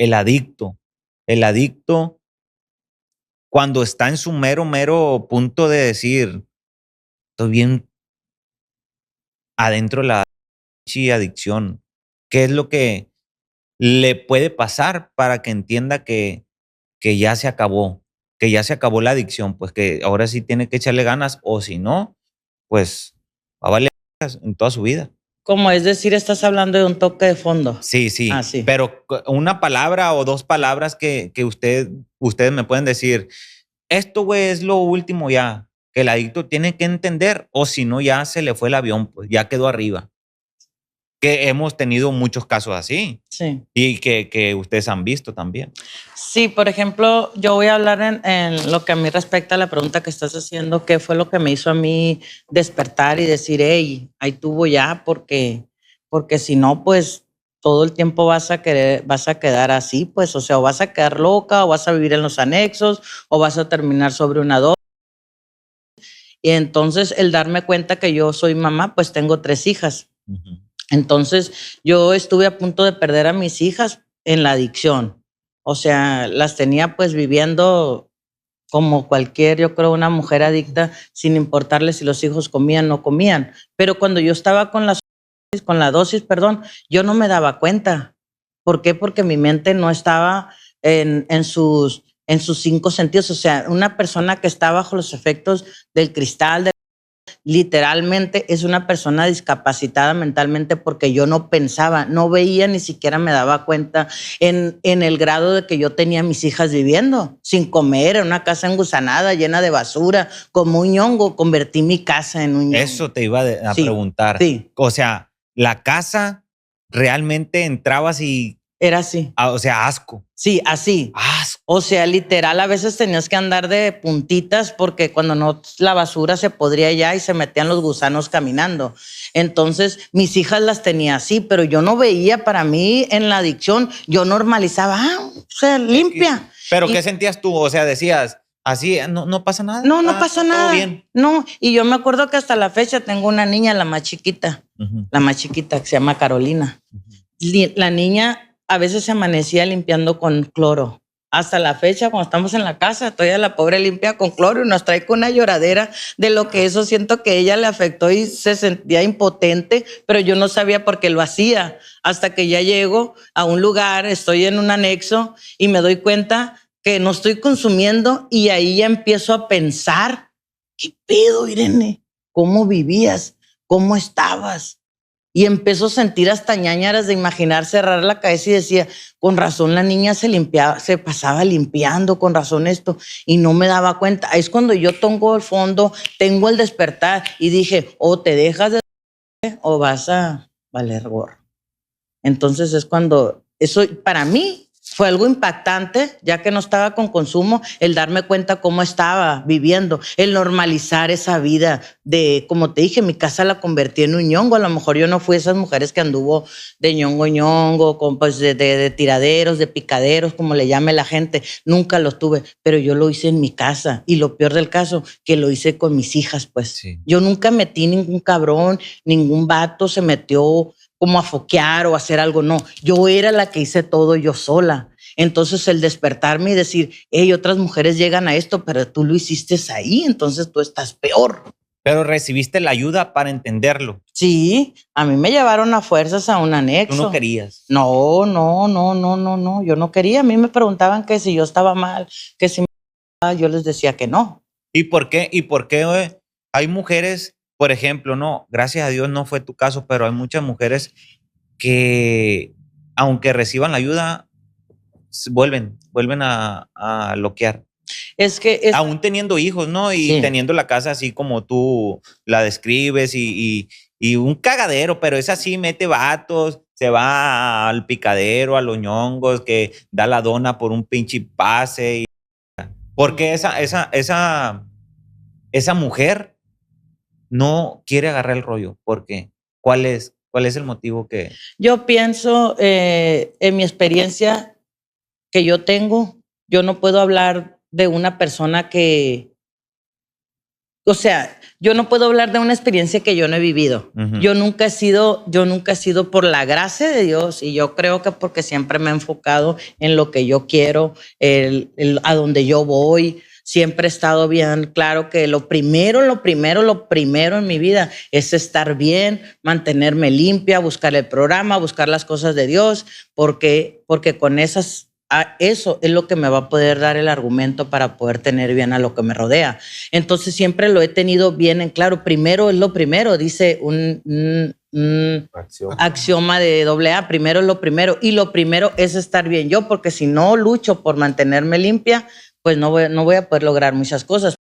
el adicto. El adicto, cuando está en su mero punto de decir, estoy bien adentro de la pinche adicción, ¿qué es lo que le puede pasar para que entienda que ya se acabó, que ya se acabó la adicción? Pues que ahora sí tiene que echarle ganas, o si no, pues va a valer en toda su vida. Como es decir, estás hablando de un toque de fondo. Sí, sí, Sí. pero una palabra o 2 palabras que ustedes me pueden decir, esto, güey, es lo último ya, que el adicto tiene que entender, o si no, ya se le fue el avión, pues, ya quedó arriba. Que hemos tenido muchos casos así, Sí. y que ustedes han visto también. Sí, por ejemplo, yo voy a hablar en lo que a mí respecta a la pregunta que estás haciendo, qué fue lo que me hizo a mí despertar y decir, hey, ahí tuvo ya, porque si no, pues todo el tiempo vas a quedar así, pues, o sea, o vas a quedar loca, o vas a vivir en los anexos, o vas a terminar sobre una dosis. Y entonces el darme cuenta que yo soy mamá, pues tengo 3 hijas. Ujú. Entonces yo estuve a punto de perder a mis hijas en la adicción. O sea, las tenía pues viviendo como cualquier, yo creo, una mujer adicta, sin importarle si los hijos comían o no comían. Pero cuando yo estaba con la dosis, perdón, yo no me daba cuenta. ¿Por qué? Porque mi mente no estaba en sus 5 sentidos. O sea, una persona que está bajo los efectos del cristal, literalmente es una persona discapacitada mentalmente, porque yo no pensaba, no veía, ni siquiera me daba cuenta en el grado de que yo tenía a mis hijas viviendo sin comer, en una casa engusanada, llena de basura, como un ñongo. Convertí mi casa en un ñongo. Eso te iba a Sí, preguntar. sí. O sea, la casa realmente entrabas y, Era así. o sea, asco. Sí, así. Asco. O sea, literal, a veces tenías que andar de puntitas, porque cuando no, la basura se podría ya y se metían los gusanos caminando. Entonces, mis hijas las tenía así, pero yo no veía, para mí en la adicción, yo normalizaba, o sea, limpia. ¿Pero qué sentías tú? O sea, decías, así, no pasa nada. No, no pasa Todo nada. bien. No, y yo me acuerdo que hasta la fecha tengo una niña, la más chiquita, Ujú. que se llama Carolina. Ujú. La niña a veces se amanecía limpiando con cloro. Hasta la fecha, cuando estamos en la casa, todavía la pobre limpia con cloro y nos trae con una lloradera de lo que eso siento que ella le afectó y se sentía impotente, pero yo no sabía por qué lo hacía. Hasta que ya llego a un lugar, estoy en un anexo y me doy cuenta que no estoy consumiendo, y ahí ya empiezo a pensar, ¿qué pedo, Irene? ¿Cómo vivías? ¿Cómo estabas? Y empezó a sentir hasta ñáñaras de imaginar cerrar la cabeza y decía, con razón la niña se limpiaba, se pasaba limpiando, con razón esto, y no me daba cuenta. Ahí es cuando yo tengo el fondo, tengo el despertar y dije, o te dejas de o vas a valer gorro. Entonces es cuando, eso para mí fue algo impactante, ya que no estaba con consumo, el darme cuenta cómo estaba viviendo, el normalizar esa vida de, como te dije, mi casa la convertí en un ñongo. A lo mejor yo no fui esas mujeres que anduvo de ñongo, con, pues de tiraderos, de picaderos, como le llame la gente. Nunca lo tuve, pero yo lo hice en mi casa, y lo peor del caso, que lo hice con mis hijas, pues. Sí. Yo nunca metí ningún cabrón, ningún vato se metió como a foquear o hacer algo, no. Yo era la que hice todo yo sola. Entonces el despertarme y decir, hey, otras mujeres llegan a esto, pero tú lo hiciste ahí, entonces tú estás peor. Pero recibiste la ayuda para entenderlo. Sí, a mí me llevaron a fuerzas a un anexo. Tú no querías. No, yo no quería. A mí me preguntaban que si yo estaba mal, que si yo les decía que no. ¿Y por qué? Hay mujeres, por ejemplo, no, gracias a Dios no fue tu caso, pero hay muchas mujeres que, aunque reciban la ayuda, vuelven a loquear? Es que Aún teniendo hijos, ¿no? Y sí, teniendo la casa así como tú la describes, y un cagadero, pero es así, mete vatos, se va al picadero, a los ñongos, que da la dona por un pinche pase. Porque esa mujer no quiere agarrar el rollo. ¿Por qué? ¿Cuál es el motivo que? yo pienso, en mi experiencia que yo tengo, yo no puedo hablar de una persona que O sea, yo no puedo hablar de una experiencia que yo no he vivido. Yo nunca he sido por la gracia de Dios, y yo creo que porque siempre me he enfocado en lo que yo quiero, a donde yo voy. Siempre he estado bien claro que lo primero en mi vida es estar bien, mantenerme limpia, buscar el programa, buscar las cosas de Dios, porque con eso es lo que me va a poder dar el argumento para poder tener bien a lo que me rodea. Entonces siempre lo he tenido bien en claro. Primero es lo primero, dice un axioma de AA. Primero es lo primero, y lo primero es estar bien yo, porque si no lucho por mantenerme limpia, pues no voy a poder lograr muchas cosas.